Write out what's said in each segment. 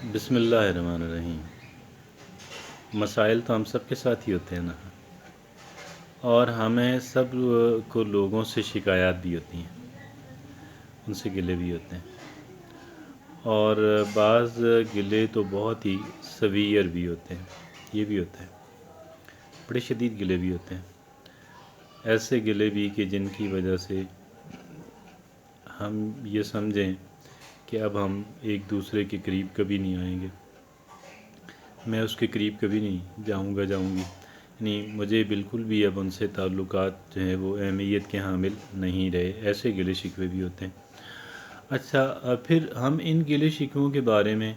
بسم اللہ الرحمن الرحیم۔ مسائل تو ہم سب کے ساتھ ہی ہوتے ہیں نا، اور ہمیں سب کو لوگوں سے شکایات بھی ہوتی ہیں، ان سے گلے بھی ہوتے ہیں، اور بعض گلے تو بہت ہی سویئر بھی ہوتے ہیں، یہ بھی ہوتا ہے، بڑے شدید گلے بھی ہوتے ہیں، ایسے گلے بھی کہ جن کی وجہ سے ہم یہ سمجھیں کہ اب ہم ایک دوسرے کے قریب کبھی نہیں آئیں گے، میں اس کے قریب کبھی نہیں جاؤں گی، یعنی مجھے بالکل بھی اب ان سے تعلقات جو ہیں وہ اہمیت کے حامل نہیں رہے، ایسے گلے شکوے بھی ہوتے ہیں۔ اچھا، پھر ہم ان گلے شکووں کے بارے میں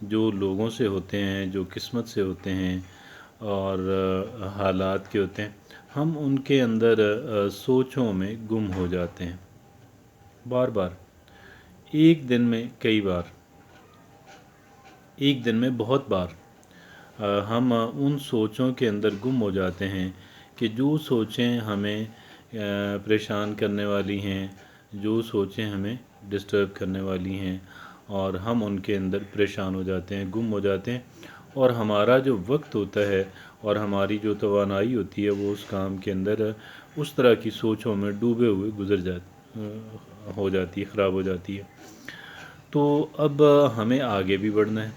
جو لوگوں سے ہوتے ہیں، جو قسمت سے ہوتے ہیں اور حالات کے ہوتے ہیں، ہم ان کے اندر سوچوں میں گم ہو جاتے ہیں، بار بار، ایک دن میں کئی بار، ایک دن میں بہت بار ہم ان سوچوں کے اندر گم ہو جاتے ہیں کہ جو سوچیں ہمیں پریشان کرنے والی ہیں، جو سوچیں ہمیں ڈسٹرب کرنے والی ہیں، اور ہم ان کے اندر پریشان ہو جاتے ہیں، گم ہو جاتے ہیں، اور ہمارا جو وقت ہوتا ہے اور ہماری جو توانائی ہوتی ہے وہ اس کام کے اندر اس طرح کی سوچوں میں ڈوبے ہوئے ہو جاتی ہے، خراب ہو جاتی ہے۔ تو اب ہمیں آگے بھی بڑھنا ہے،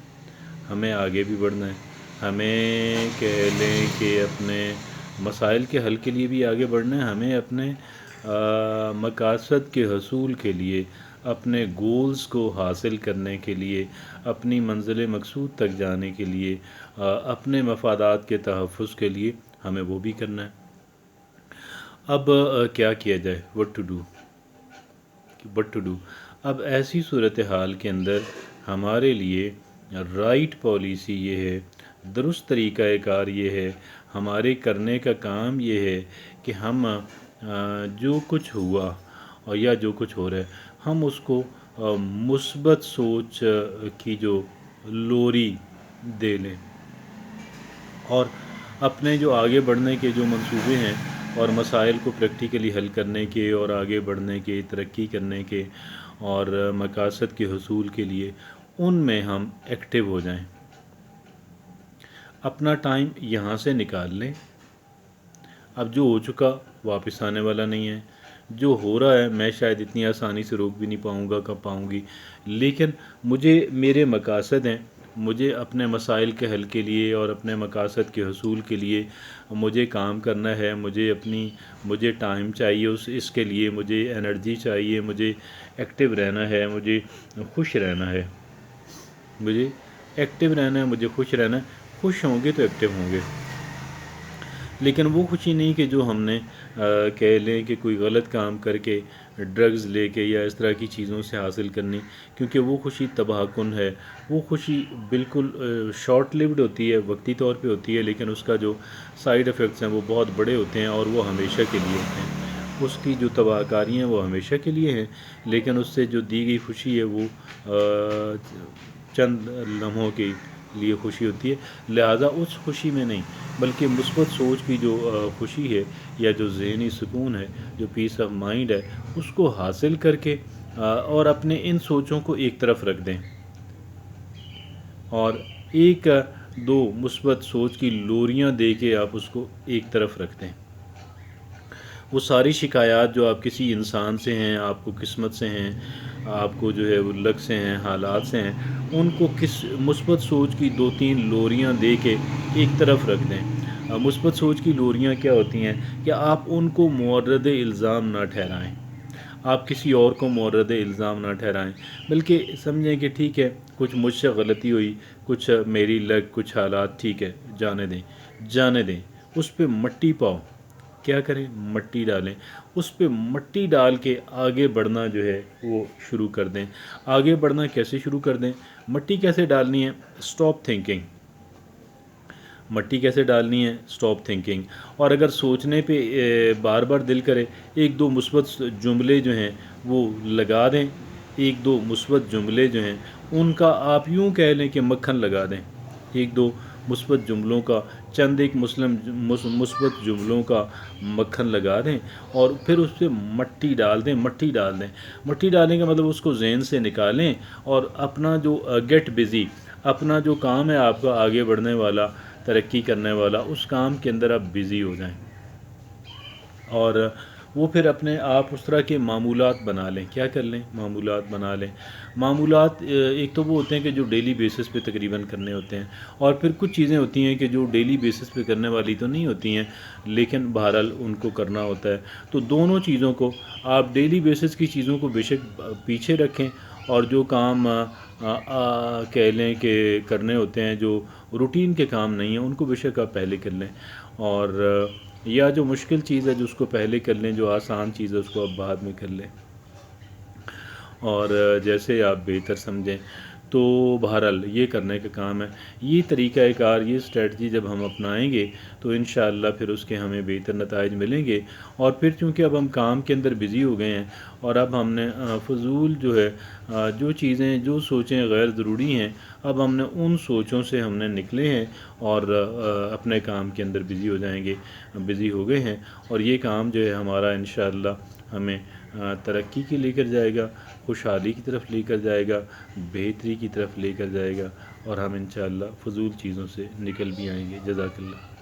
ہمیں کہہ لیں کہ اپنے مسائل کے حل کے لیے بھی آگے بڑھنا ہے، ہمیں اپنے مقاصد کے حصول کے لیے، اپنے گولز کو حاصل کرنے کے لیے، اپنی منزل مقصود تک جانے کے لیے، اپنے مفادات کے تحفظ کے لیے ہمیں وہ بھی کرنا ہے۔ اب کیا کیا جائے، what to do؟ اب ایسی صورتحال کے اندر ہمارے لیے رائٹ پالیسی یہ ہے، درست طریقہ کار یہ ہے، ہمارے کرنے کا کام یہ ہے کہ ہم جو کچھ ہوا اور یا جو کچھ ہو رہا ہے، ہم اس کو مثبت سوچ کی جو لوری دے لیں، اور اپنے جو آگے بڑھنے کے جو منصوبے ہیں اور مسائل کو پریکٹیکلی حل کرنے کے اور آگے بڑھنے کے، ترقی کرنے کے اور مقاصد کے حصول کے لیے، ان میں ہم ایکٹیو ہو جائیں، اپنا ٹائم یہاں سے نکال لیں۔ اب جو ہو چکا واپس آنے والا نہیں ہے، جو ہو رہا ہے میں شاید اتنی آسانی سے روک بھی نہیں پاؤں گی، لیکن مجھے میرے مقاصد ہیں، مجھے اپنے مسائل کے حل کے لیے اور اپنے مقاصد کے حصول کے لیے مجھے کام کرنا ہے، مجھے ٹائم چاہیے، اس کے لیے مجھے انرجی چاہیے، مجھے ایکٹیو رہنا ہے، مجھے خوش رہنا ہے، مجھے خوش رہنا ہے۔ خوش ہوں گے تو ایکٹیو ہوں گے، لیکن وہ خوشی نہیں کہ جو ہم نے کہہ لیں کہ کوئی غلط کام کر کے، ڈرگز لے کے یا اس طرح کی چیزوں سے حاصل کرنی، کیونکہ وہ خوشی تباہ کن ہے، وہ خوشی بالکل شارٹ لیوڈ ہوتی ہے، وقتی طور پہ ہوتی ہے، لیکن اس کا جو سائیڈ ایفیکٹس ہیں وہ بہت بڑے ہوتے ہیں اور وہ ہمیشہ کے لیے ہوتے ہیں، اس کی جو تباہ کاریاں وہ ہمیشہ کے لیے ہیں، لیکن اس سے جو دی گئی خوشی ہے وہ چند لمحوں کے لیے خوشی ہوتی ہے، لہٰذا اس خوشی میں نہیں بلکہ مثبت سوچ کی جو خوشی ہے یا جو ذہنی سکون ہے، جو پیس آف مائنڈ ہے، اس کو حاصل کر کے اور اپنے ان سوچوں کو ایک طرف رکھ دیں، اور ایک دو مثبت سوچ کی لوریاں دے کے آپ اس کو ایک طرف رکھ دیں۔ وہ ساری شکایات جو آپ کسی انسان سے ہیں، آپ کو قسمت سے ہیں، آپ کو جو ہے وہ لک سے ہیں، حالات سے ہیں، ان کو مثبت سوچ کی دو تین لوریاں دے کے ایک طرف رکھ دیں۔ مثبت سوچ کی لوریاں کیا ہوتی ہیں کہ آپ ان کو مورد الزام نہ ٹھہرائیں، آپ کسی اور کو مورد الزام نہ ٹھہرائیں، بلکہ سمجھیں کہ ٹھیک ہے، کچھ مجھ سے غلطی ہوئی، کچھ میری لگ، کچھ حالات، ٹھیک ہے، جانے دیں، اس پہ مٹی پاؤ، کیا کریں، مٹی ڈالیں، اس پہ مٹی ڈال کے آگے بڑھنا جو ہے وہ شروع کر دیں۔ آگے بڑھنا کیسے شروع کر دیں، مٹی کیسے ڈالنی ہے، اسٹاپ تھنکنگ، مٹی کیسے ڈالنی ہے، اسٹاپ تھنکنگ، اور اگر سوچنے پہ بار بار دل کرے، ایک دو مثبت جملے جو ہیں وہ لگا دیں، ایک دو مثبت جملے جو ہیں ان کا آپ یوں کہہ لیں کہ مکھن لگا دیں، ایک دو مثبت جملوں کا، چند ایک مثبت جملوں کا مکھن لگا دیں، اور پھر اس پہ مٹی ڈال دیں۔ مٹی ڈالنے کا مطلب اس کو ذہن سے نکالیں اور اپنا جو گیٹ بزی، اپنا جو کام ہے آپ کا آگے بڑھنے والا، ترقی کرنے والا، اس کام کے اندر آپ بزی ہو جائیں، اور وہ پھر اپنے آپ اس طرح کے معمولات بنا لیں. کیا کر لیں؟ معمولات بنا لیں. معمولات ایک تو وہ ہوتے ہیں کہ جو ڈیلی بیسس پہ تقریباً کرنے ہوتے ہیں، اور پھر کچھ چیزیں ہوتی ہیں کہ جو ڈیلی بیسس پہ کرنے والی تو نہیں ہوتی ہیں لیکن بہرحال ان کو کرنا ہوتا ہے. تو دونوں چیزوں کو آپ ڈیلی بیسس کی چیزوں کو بے شک پیچھے رکھیں، اور جو کام کہہ لیں کہ کرنے ہوتے ہیں، جو روٹین کے کام نہیں ہیں، ان کو بے شک آپ پہلے کر لیں. اور یا جو مشکل چیز ہے جو اس کو پہلے کر لیں، جو آسان چیز ہے اس کو آپ بعد میں کر لیں، اور جیسے آپ بہتر سمجھیں. تو بہرحال یہ کرنے کا کام ہے. یہ طریقہ کار، یہ اسٹریٹجی جب ہم اپنائیں گے تو انشاءاللہ پھر اس کے ہمیں بہتر نتائج ملیں گے. اور پھر چونکہ اب ہم کام کے اندر بزی ہو گئے ہیں، اور اب ہم نے فضول جو ہے جو چیزیں، جو سوچیں غیر ضروری ہیں، اب ہم نے ان سوچوں سے ہم نے نکلے ہیں اور اپنے کام کے اندر بزی ہو جائیں گے، بزی ہو گئے ہیں. اور یہ کام جو ہے ہمارا انشاءاللہ ہمیں ترقی کی لے کر جائے گا، خوشحالی کی طرف لے کر جائے گا، بہتری کی طرف لے کر جائے گا، اور ہم انشاءاللہ فضول چیزوں سے نکل بھی آئیں گے. جزاک اللہ.